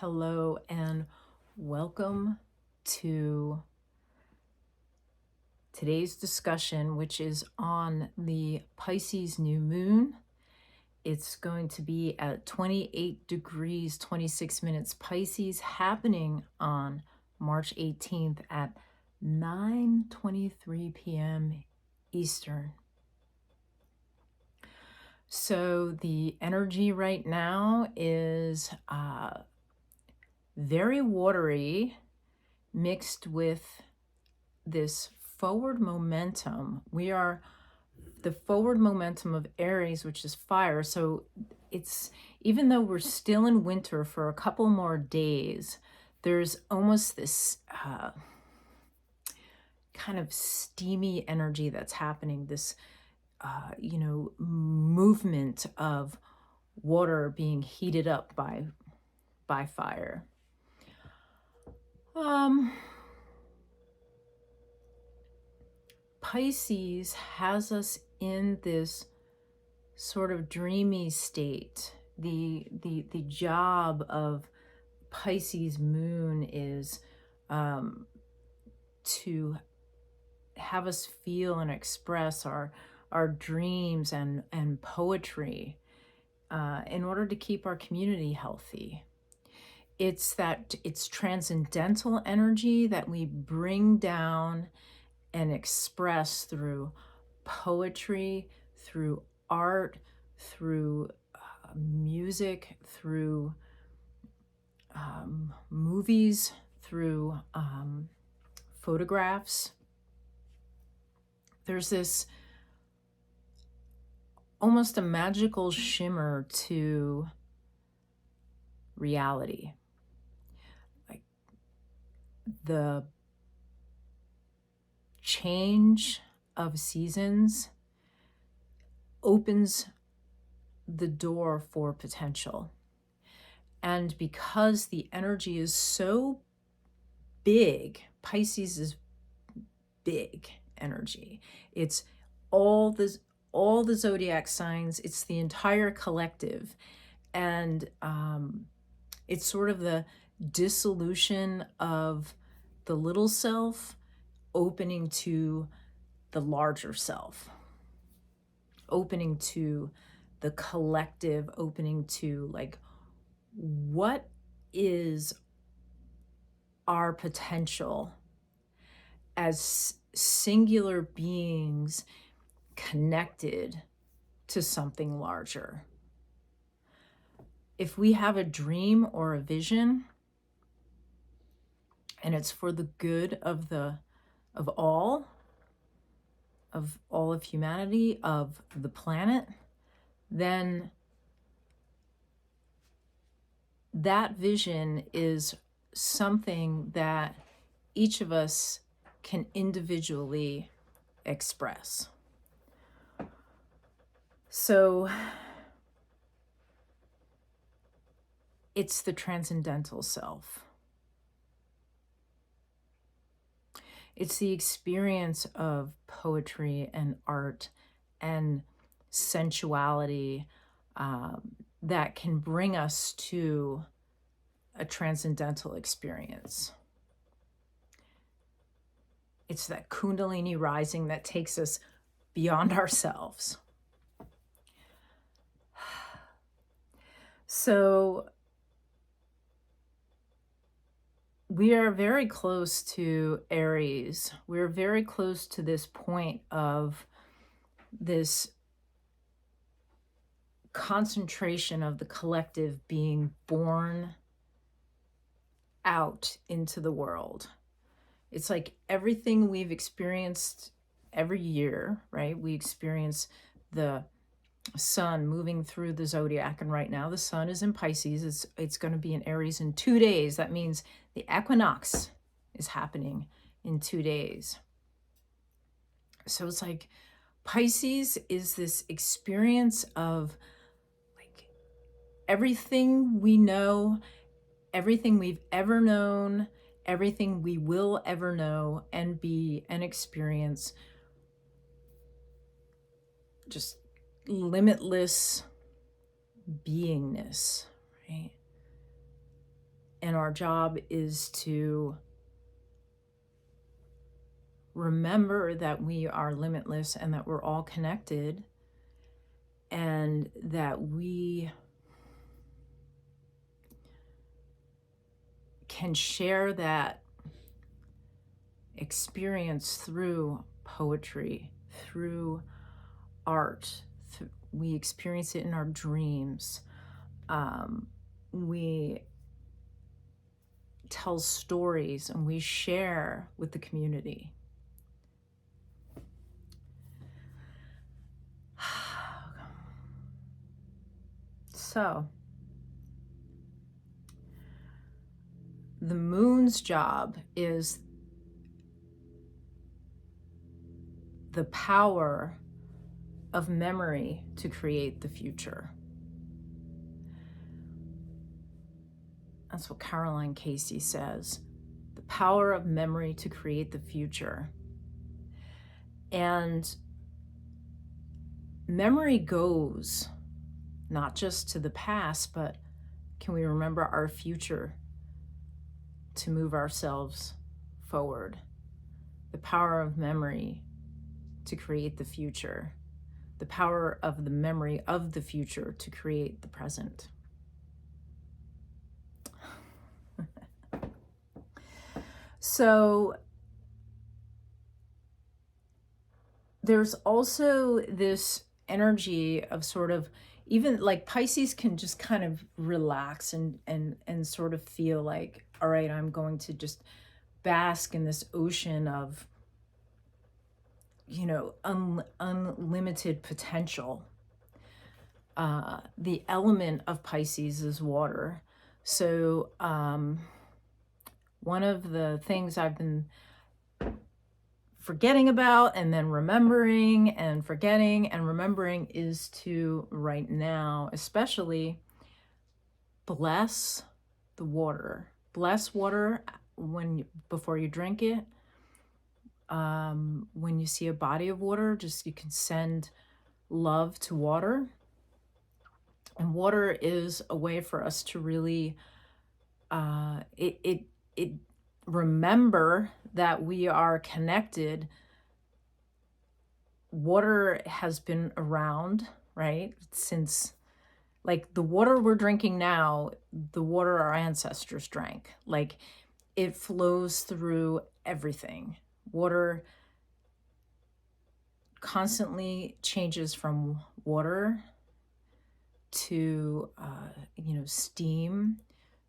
Hello and welcome to today's discussion, which is on the Pisces New Moon. It's going to be at 28 degrees, 26 minutes Pisces, happening on March 18th at 9:23 p.m. Eastern. So the energy right now is very watery, mixed with this forward momentum. We are the forward momentum of Aries, which is fire. So it's, even though we're still in winter for a couple more days, there's almost this kind of steamy energy that's happening, this movement of water being heated up by fire. Pisces has us in this sort of dreamy state. The job of Pisces moon is to have us feel and express our dreams and poetry in order to keep our community healthy. It's transcendental energy that we bring down and express through poetry, through art, through music, through movies, through photographs. There's this almost a magical shimmer to reality. Like the change of seasons opens the door for potential. And because the energy is so big, Pisces is big energy. It's all the zodiac signs, it's the entire collective. And it's sort of the dissolution of the little self, opening to the larger self, opening to the collective, opening to like, what is our potential as singular beings connected to something larger. If we have a dream or a vision, and it's for the good of all of humanity, of the planet, then that vision is something that each of us can individually express. So it's the transcendental self. It's the experience of poetry and art and sensuality that can bring us to a transcendental experience. It's that Kundalini rising that takes us beyond ourselves. So we are very close to Aries. We're very close to this point of this concentration of the collective being born out into the world. It's like everything we've experienced every year, right? We experience the sun moving through the zodiac, and right now the sun is in Pisces. It's going to be in Aries in 2 days. That means the equinox is happening in 2 days. So it's like Pisces is this experience of like everything we know, everything we've ever known, everything we will ever know and be and experience, just limitless beingness, right? And our job is to remember that we are limitless and that we're all connected, and that we can share that experience through poetry, through art. We experience it in our dreams. We tell stories and we share with the community. So, the moon's job is the power of memory to create the future. That's what Caroline Casey says. The power of memory to create the future. And memory goes not just to the past, but can we remember our future to move ourselves forward? The power of memory to create the future. The power of the memory of the future to create the present. So there's also this energy of sort of, even like Pisces can just kind of relax and sort of feel like, all right, I'm going to just bask in this ocean of, you know, unlimited potential. The element of Pisces is water. So one of the things I've been forgetting about and then remembering and forgetting and remembering is to right now especially bless the water. Bless water before you drink it. When you see a body of water, just you can send love to water. And water is a way for us to really remember that we are connected. Water has been around, right? Since, like, the water we're drinking now, the water our ancestors drank. Like, it flows through everything. Water constantly changes from water to, steam,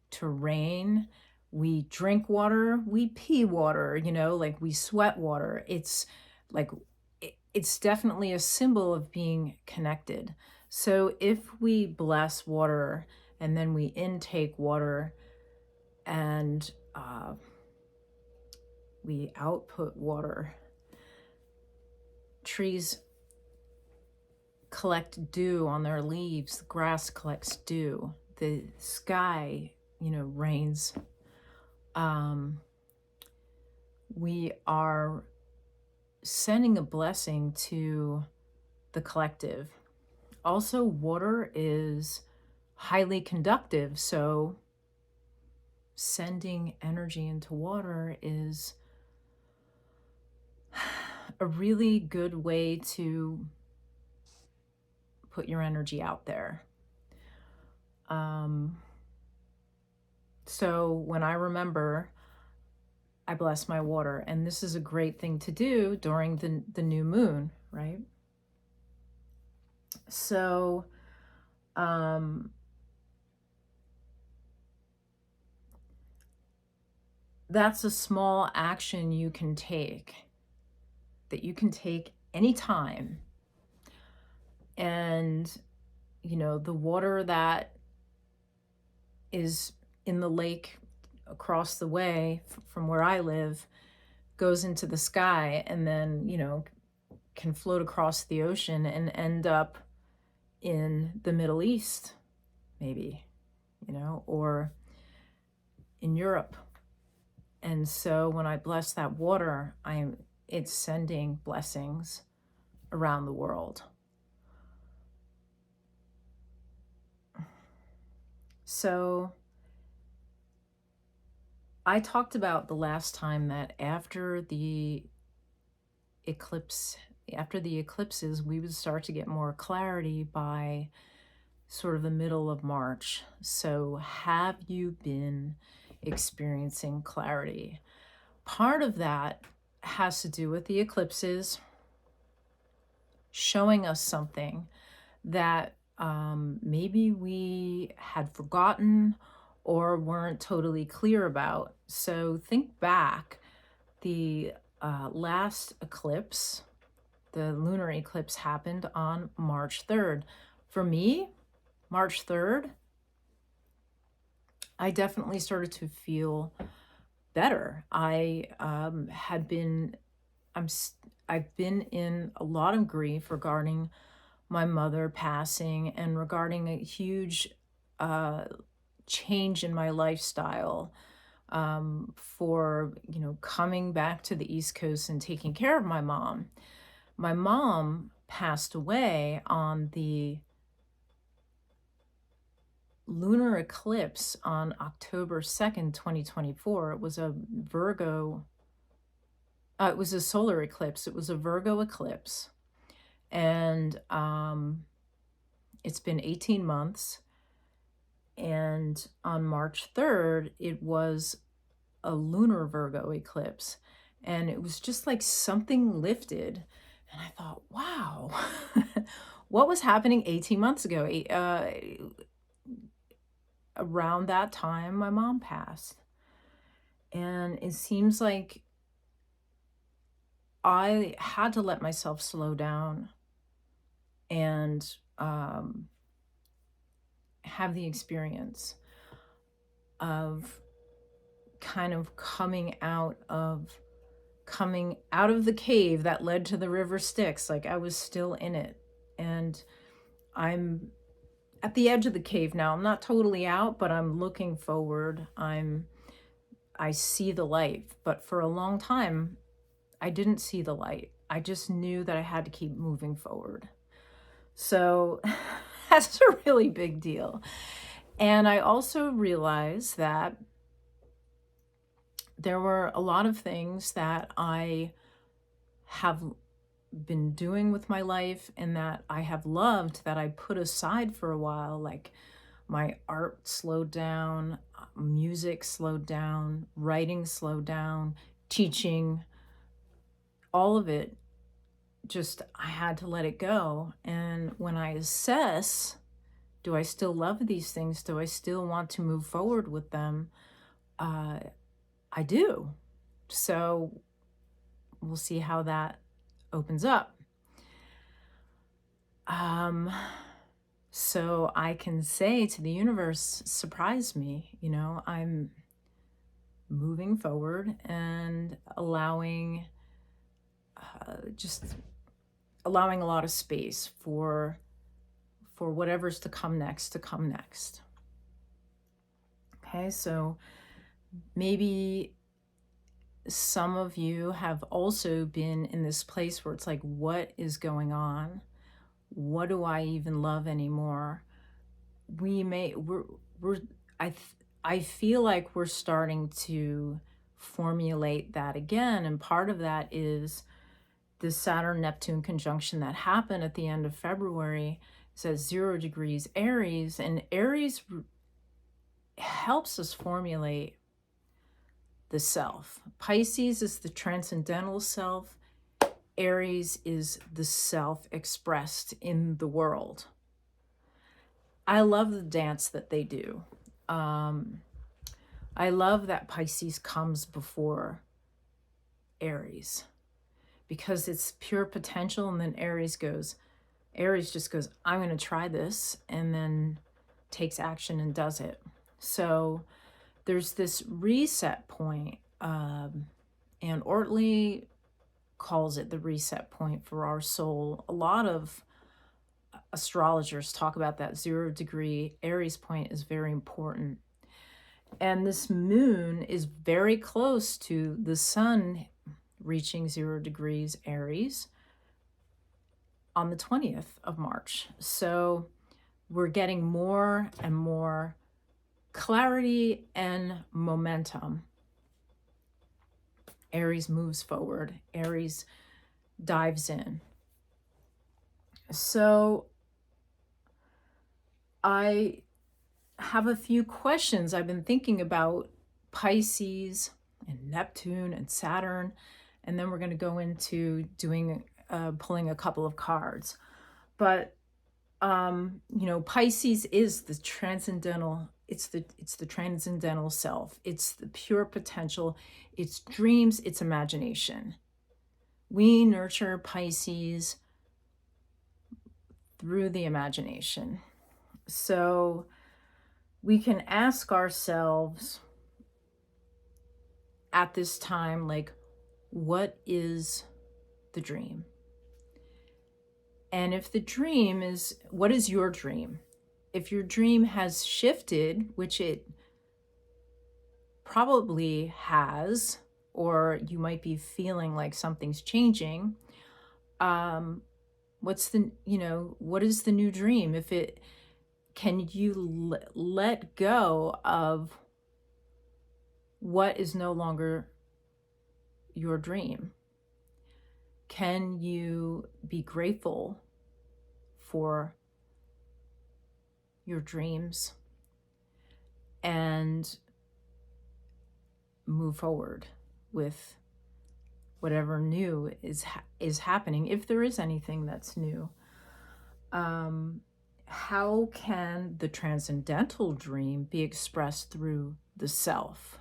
to rain. We drink water, we pee water, like we sweat water. It's like, it's definitely a symbol of being connected. So if we bless water and then we intake water and we output water, trees collect dew on their leaves, the grass collects dew, the sky, rains. We are sending a blessing to the collective. Also, water is highly conductive, so sending energy into water is a really good way to put your energy out there. So when I remember, I bless my water, and this is a great thing to do during the new moon, right? So that's a small action you can take, that you can take anytime. And, the water that is in the lake across the way from where I live goes into the sky and then, can float across the ocean and end up in the Middle East, maybe, or in Europe. And so when I bless that water, it's sending blessings around the world. So I talked about the last time that after the eclipses, we would start to get more clarity by sort of the middle of March. So have you been experiencing clarity? Part of that has to do with the eclipses showing us something that maybe we had forgotten or weren't totally clear about. So think back, the last eclipse, the lunar eclipse, happened on March 3rd. For me, March 3rd, I definitely started to feel better. I've been in a lot of grief regarding my mother passing and regarding a huge change in my lifestyle, for, coming back to the East Coast and taking care of my mom. My mom passed away on the lunar eclipse on October 2nd, 2024. It was a it was a solar eclipse. It was a Virgo eclipse. And it's been 18 months. And on March 3rd, it was a lunar Virgo eclipse. And it was just like something lifted. And I thought, wow, what was happening 18 months ago? Around that time, my mom passed. And it seems like I had to let myself slow down and have the experience of kind of coming out of the cave that led to the river Styx. Like, I was still in it, and I'm at the edge of the cave now. I'm not totally out, but I'm looking forward. I see the light, but for a long time I didn't see the light. I just knew that I had to keep moving forward. So that's a really big deal. And I also realized that there were a lot of things that I have been doing with my life and that I have loved that I put aside for a while. Like, my art slowed down, music slowed down, writing slowed down, teaching, all of it. Just, I had to let it go. And when I assess, do I still love these things? Do I still want to move forward with them? I do. So we'll see how that opens up. So I can say to the universe, surprise me. I'm moving forward and allowing a lot of space for whatever's to come next. Okay, so maybe some of you have also been in this place where it's like, what is going on? What do I even love anymore? I feel like we're starting to formulate that again. And part of that is the Saturn-Neptune conjunction that happened at the end of February. It says 0 degrees Aries, and Aries helps us formulate the self. Pisces is the transcendental self. Aries is the self expressed in the world. I love the dance that they do. I love that Pisces comes before Aries because it's pure potential, and then Aries just goes, I'm going to try this, and then takes action and does it. So there's this reset point, and Ortley calls it the reset point for our soul. A lot of astrologers talk about that 0 degree Aries point is very important. And this moon is very close to the sun reaching 0 degrees Aries on the 20th of March. So we're getting more and more clarity and momentum. Aries moves forward. Aries dives in. So I have a few questions. I've been thinking about Pisces and Neptune and Saturn, and then we're going to go into doing pulling a couple of cards. But you know, Pisces is the transcendental. It's the transcendental self. It's the pure potential. It's dreams. It's imagination. We nurture Pisces through the imagination. So we can ask ourselves at this time, like, what is the dream? And if the dream is, what is your dream? If your dream has shifted, which it probably has, or you might be feeling like something's changing, what's the, you know, what is the new dream? If it, can you let go of what is no longer your dream? Can you be grateful for your dreams and move forward with whatever new is happening, if there is anything that's new? How can the transcendental dream be expressed through the self?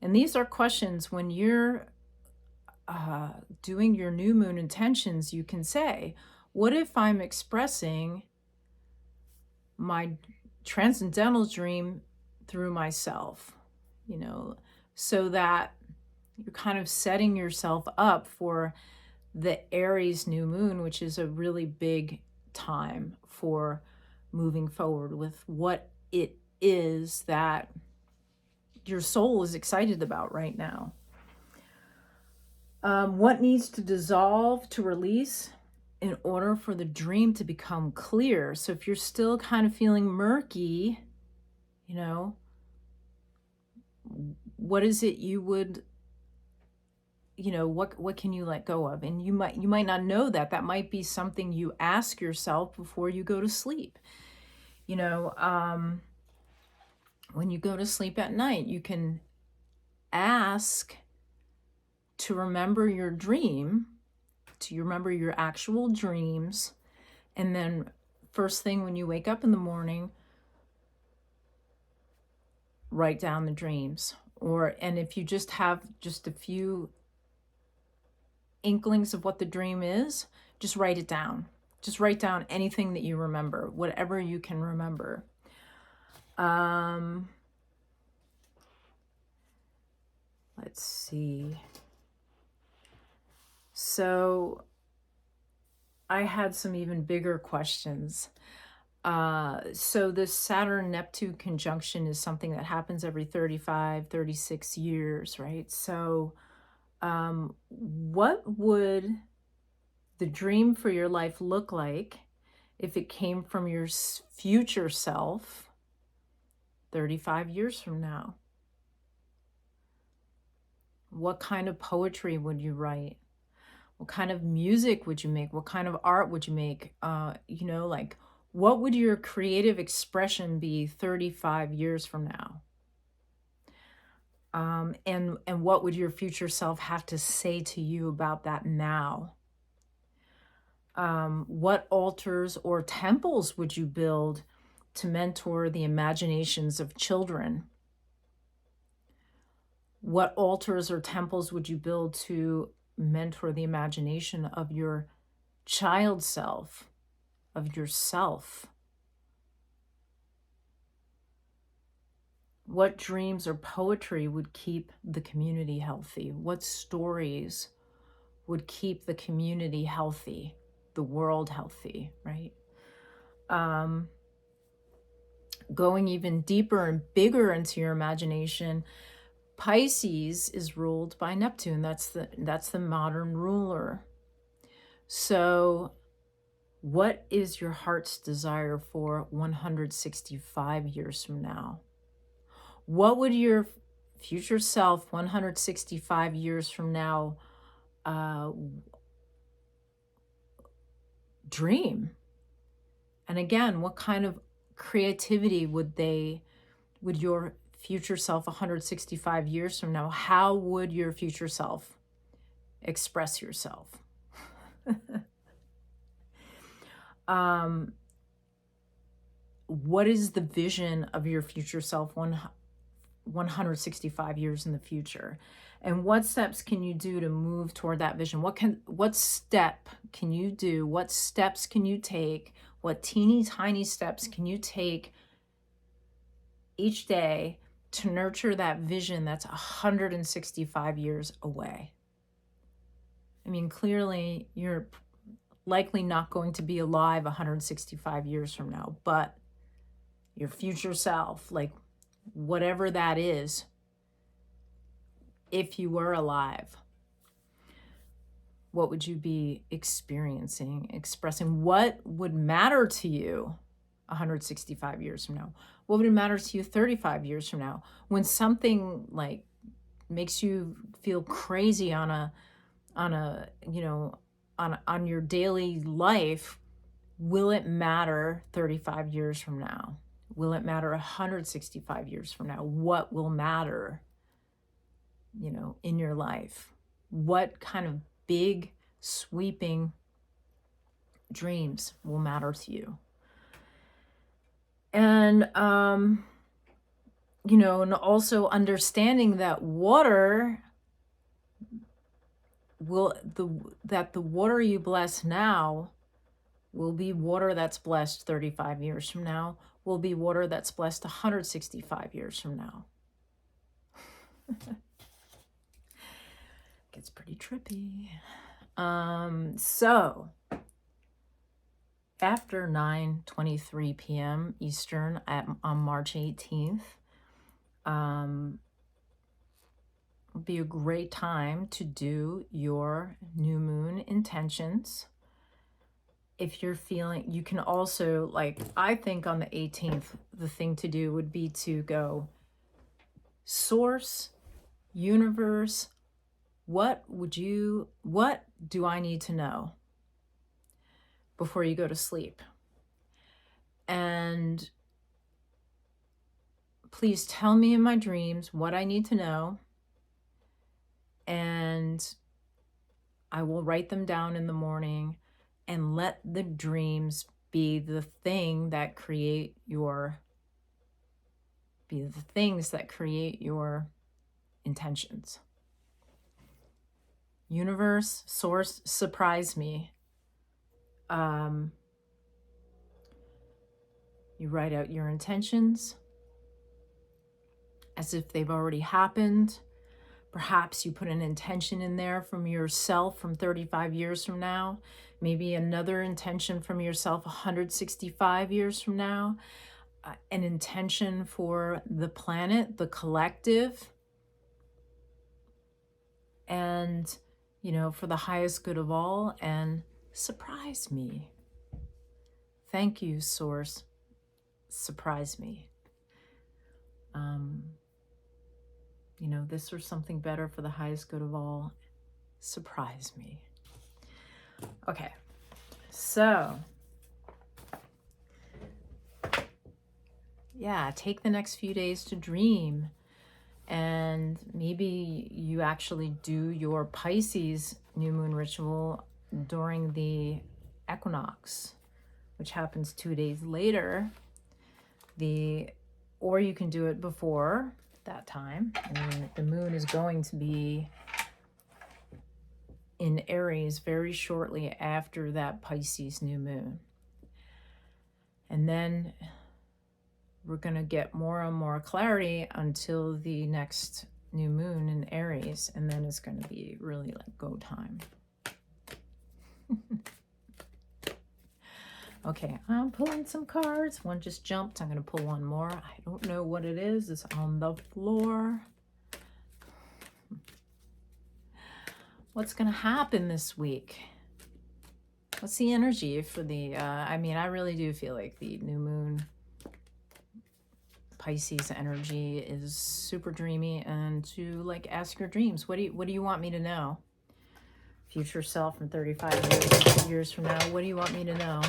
And these are questions when you're doing your new moon intentions. You can say, what if I'm expressing my transcendental dream through myself? You know, so that you're kind of setting yourself up for the Aries new moon, which is a really big time for moving forward with what it is that your soul is excited about right now. What needs to dissolve, to release, in order for the dream to become clear? So if you're still kind of feeling murky, you know, what is it you would, you know, what can you let go of? And you might not know that. That might be something you ask yourself before you go to sleep. You know, when you go to sleep at night, you can ask to remember your dream, to remember your actual dreams, and then first thing when you wake up in the morning, write down the dreams. And if you just have just a few inklings of what the dream is, just write it down. Just write down anything that you remember, whatever you can remember. Let's see. So I had some even bigger questions. So this Saturn-Neptune conjunction is something that happens every 35, 36 years, right? So what would the dream for your life look like if it came from your future self 35 years from now? What kind of poetry would you write? What kind of music would you make? What kind of art would you make? You know, like, what would your creative expression be 35 years from now? And what would your future self have to say to you about that now? What altars or temples would you build to mentor the imaginations of children? What altars or temples would you build to mentor the imagination of your child self, of yourself? What dreams or poetry would keep the community healthy? What stories would keep the community healthy, the world healthy, right? Going even deeper and bigger into your imagination, Pisces is ruled by Neptune. That's the modern ruler. So what is your heart's desire for 165 years from now? What would your future self 165 years from now dream? And again, what kind of creativity would your future self 165 years from now, how would your future self express yourself? What is the vision of your future self 165 years in the future? And what steps can you do to move toward that vision? What step can you do? What steps can you take? What teeny tiny steps can you take each day to nurture that vision that's 165 years away? I mean, clearly you're likely not going to be alive 165 years from now, but your future self, like whatever that is, if you were alive, what would you be experiencing, expressing? What would matter to you 165 years from now? What would matter to you 35 years from now? When something like makes you feel crazy on your daily life, will it matter 35 years from now? Will it matter 165 years from now? What will matter, in your life? What kind of big, sweeping dreams will matter to you? And, and also understanding that that the water you bless now will be water that's blessed 35 years from now, will be water that's blessed 165 years from now. Gets pretty trippy. So after 9:23 p.m. Eastern on March 18th, will be a great time to do your new moon intentions. If you're feeling, you can also, I think on the 18th, the thing to do would be to go, Source, Universe, what do I need to know before you go to sleep? And please tell me in my dreams what I need to know, and I will write them down in the morning, and let the dreams be the things that create your intentions. Universe, source, surprise me. You write out your intentions as if they've already happened. Perhaps you put an intention in there from yourself from 35 years from now. Maybe another intention from yourself 165 years from now. An intention for the planet, the collective, and, for the highest good of all, and surprise me. Thank you, Source. Surprise me. This or something better for the highest good of all. Surprise me. Okay, so yeah, take the next few days to dream, and maybe you actually do your Pisces new moon ritual during the equinox, which happens 2 days later. Or you can do it before that time. And the moon is going to be in Aries very shortly after that Pisces new moon. And then we're going to get more and more clarity until the next new moon in Aries. And then it's going to be really go time. Okay, I'm pulling some cards. One just jumped. I'm going to pull one more. I don't know what it is. It's on the floor. What's going to happen this week? What's the energy for the, I really do feel like the new moon Pisces energy is super dreamy, and to like ask your dreams. What do you want me to know? Future self from 35 years from now. What do you want me to know?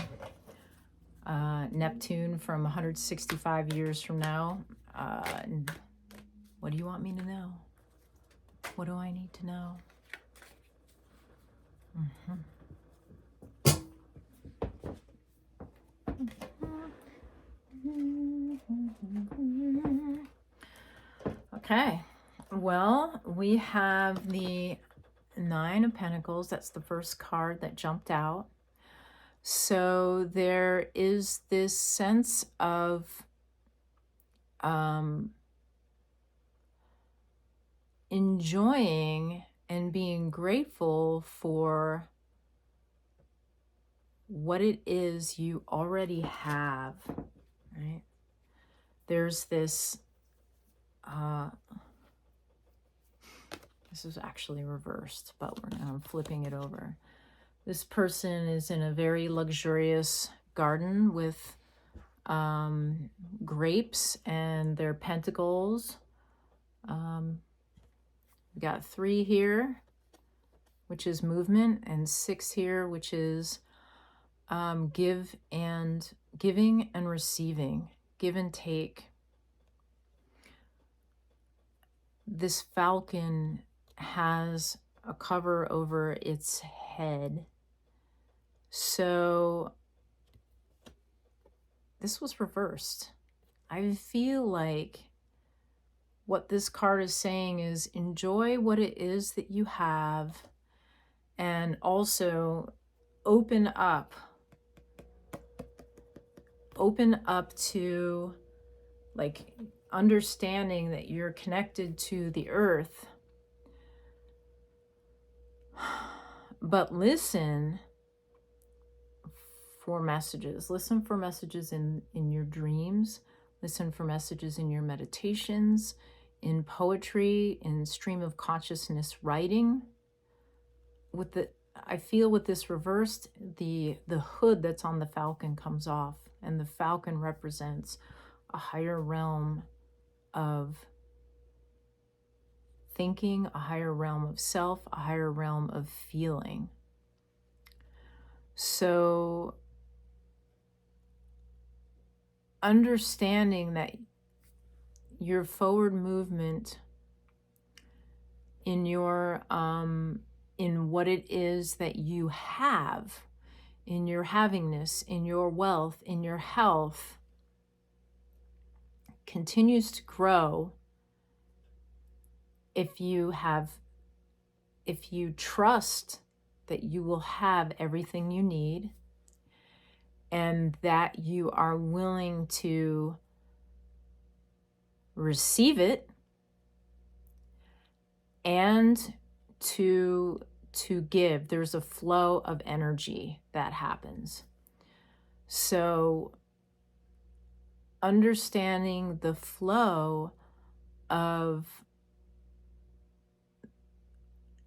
Neptune from 165 years from now. What do you want me to know? What do I need to know? Okay, well, we have the Nine of Pentacles. That's the first card that jumped out. So there is this sense of enjoying and being grateful for what it is you already have, right? There's this, this is actually reversed, but I'm flipping it over. This person is in a very luxurious garden with grapes and their pentacles. We got 3 here, which is movement, and 6 here, which is giving and receiving, give and take. This falcon has a cover over its head. So this was reversed. I feel like what this card is saying is enjoy what it is that you have, and also open up to like understanding that you're connected to the earth. But listen for messages. Listen for messages in your dreams. Listen for messages in your meditations, in poetry, in stream of consciousness writing. I feel with this reversed, the hood that's on the falcon comes off, and the falcon represents a higher realm of thinking, a higher realm of self, a higher realm of feeling. So understanding that your forward movement in your in what it is that you have, in your havingness, in your wealth, in your health, continues to grow if you trust that you will have everything you need, and that you are willing to receive it and to give. There's a flow of energy that happens. So understanding the flow of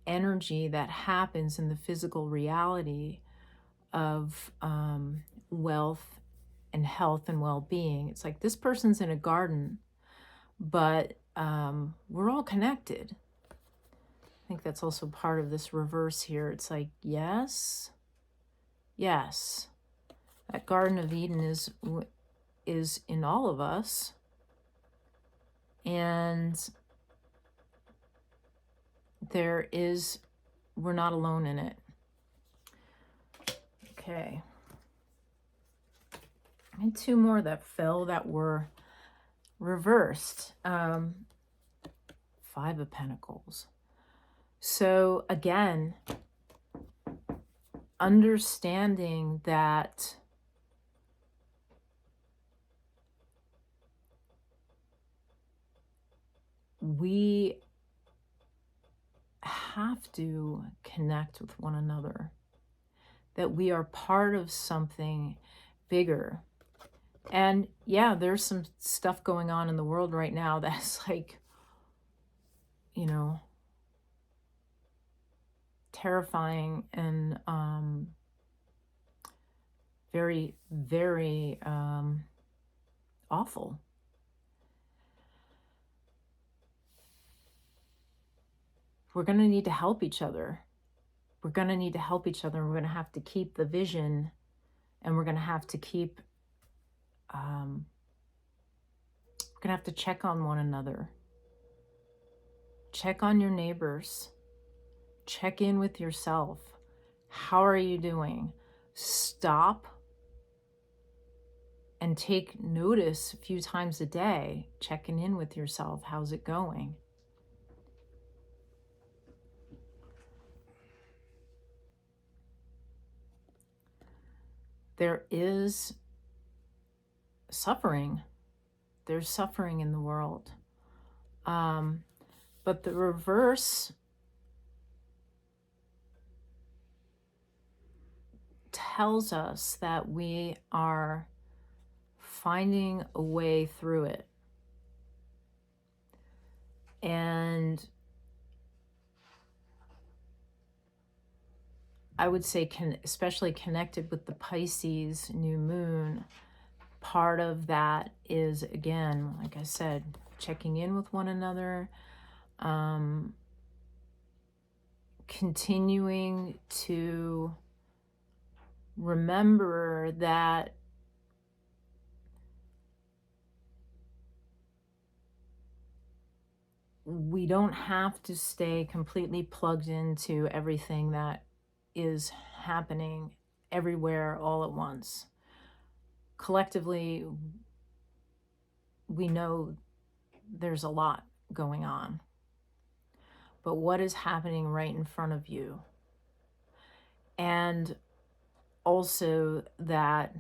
energy that happens in the physical reality of wealth and health and well-being. It's like this person's in a garden, but we're all connected. I think that's also part of this reverse here. It's like, yes, that Garden of Eden is in all of us, and we're not alone in it. Okay. And 2 more that fell that were reversed. 5 of Pentacles. So again, understanding that we have to connect with one another, that we are part of something bigger. And yeah, there's some stuff going on in the world right now that's like, you know, terrifying and very, very awful. we're going to need to help each other. We're going to need to help each other. We're going to have to keep the vision, and we're going to have to keep, we're going to have to check on one another. Check on your neighbors. Check in with yourself. How are you doing? Stop and take notice a few times a day, checking in with yourself. How's it going? There is suffering. There's suffering in the world. But the reverse tells us that we are finding a way through it. And I would say, especially connected with the Pisces New Moon, part of that is, again, like I said, checking in with one another, continuing to remember that we don't have to stay completely plugged into everything that is happening everywhere all at once. Collectively, we know there's a lot going on. But what is happening right in front of you? And also that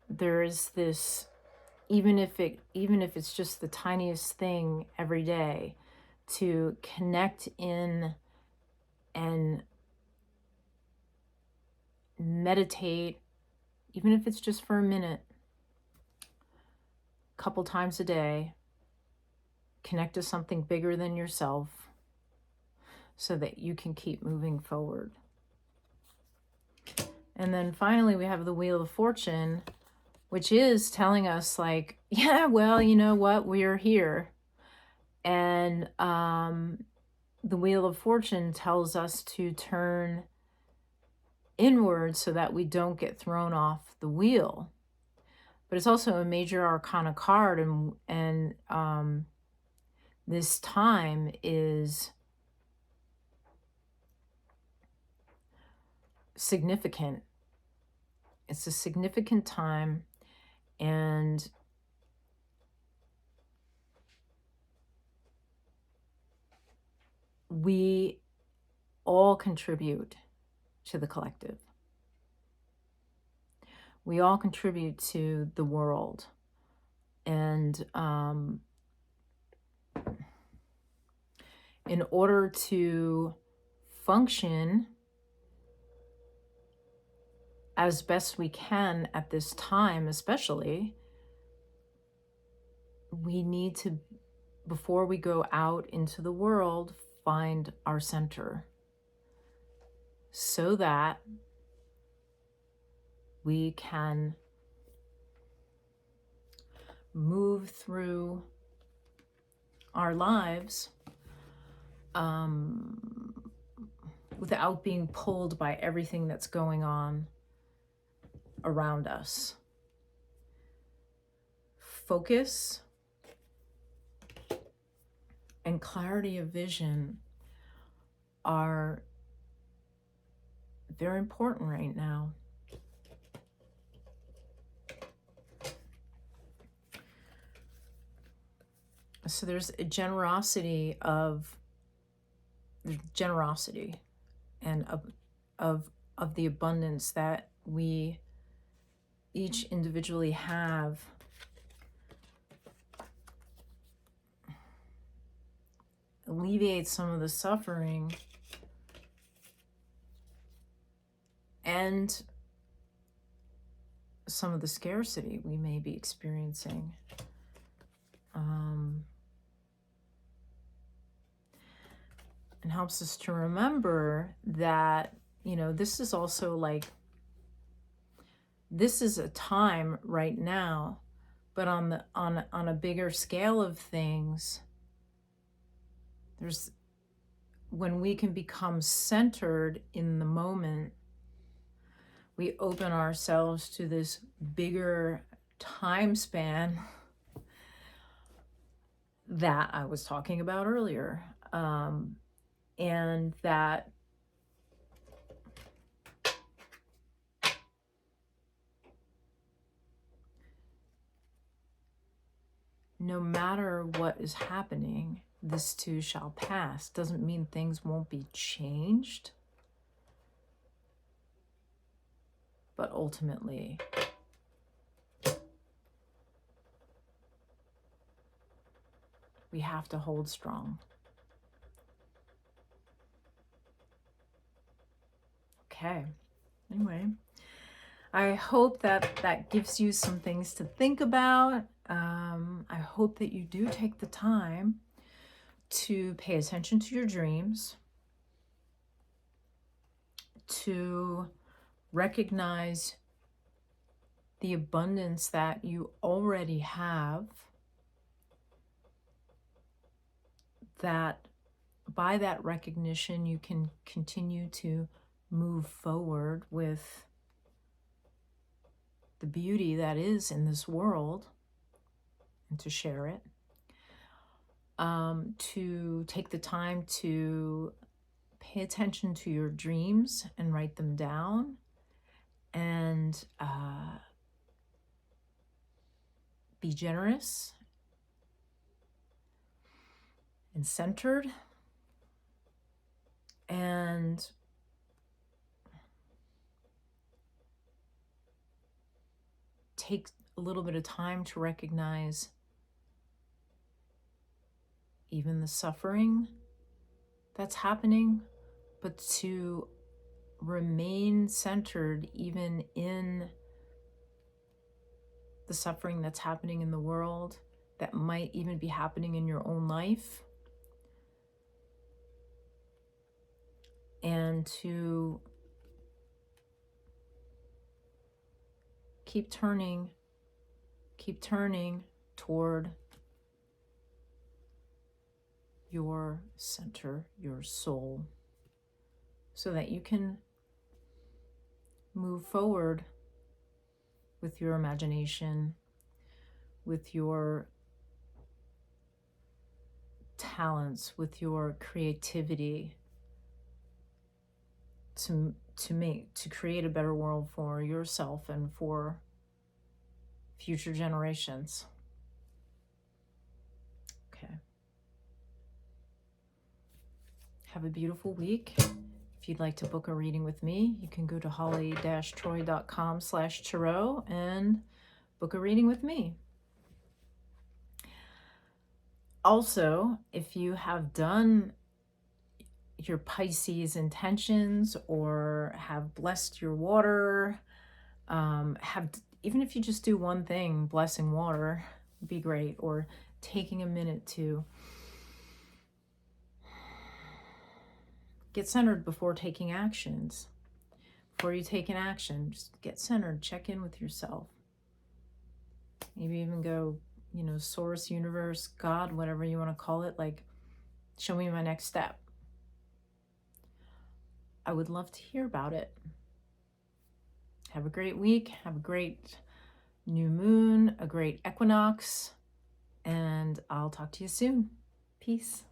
there is this, even if it's just the tiniest thing every day, to connect in and meditate, even if it's just for a minute, a couple times a day, connect to something bigger than yourself so that you can keep moving forward. And then finally, we have the Wheel of Fortune, which is telling us, like, yeah, well, you know what? We are here. And the Wheel of Fortune tells us to turn inward so that we don't get thrown off the wheel. But it's also a major arcana card, and this time is significant. It's a significant time, and we all contribute to the collective. We all contribute to the world. And in order to function as best we can at this time, especially, we need to, before we go out into the world, find our center so that we can move through our lives without being pulled by everything that's going on around us. Focus and clarity of vision are very important right now. So there's a generosity and of the abundance that we each individually have. Alleviate some of the suffering and some of the scarcity we may be experiencing. And helps us to remember that, you know, this is also like, this is a time right now But on a bigger scale of things, there's when we can become centered in the moment, we open ourselves to this bigger time span that I was talking about earlier. And that no matter what is happening, this too shall pass. Doesn't mean things won't be changed, but ultimately we have to hold strong. Okay. Anyway, I hope that gives you some things to think about. I hope that you do take the time to pay attention to your dreams, to recognize the abundance that you already have, that by that recognition you can continue to move forward with the beauty that is in this world and to share it. To take the time to pay attention to your dreams and write them down, and be generous and centered, and take a little bit of time to recognize even the suffering that's happening, but to remain centered even in the suffering that's happening in the world, that might even be happening in your own life, and to keep turning toward your center, your soul, so that you can move forward with your imagination, with your talents, with your creativity, to create a better world for yourself and for future generations. Okay. Have a beautiful week. If you'd like to book a reading with me, you can go to holly-troy.com/tarot and book a reading with me. Also, if you have done your Pisces intentions or have blessed your water, even if you just do one thing, blessing water would be great, or taking a minute to get centered before taking actions. Before you take an action, just get centered, check in with yourself. Maybe even go, source, universe, God, whatever you want to call it, like, show me my next step. I would love to hear about it. Have a great week. Have a great new moon, a great equinox, and I'll talk to you soon. Peace.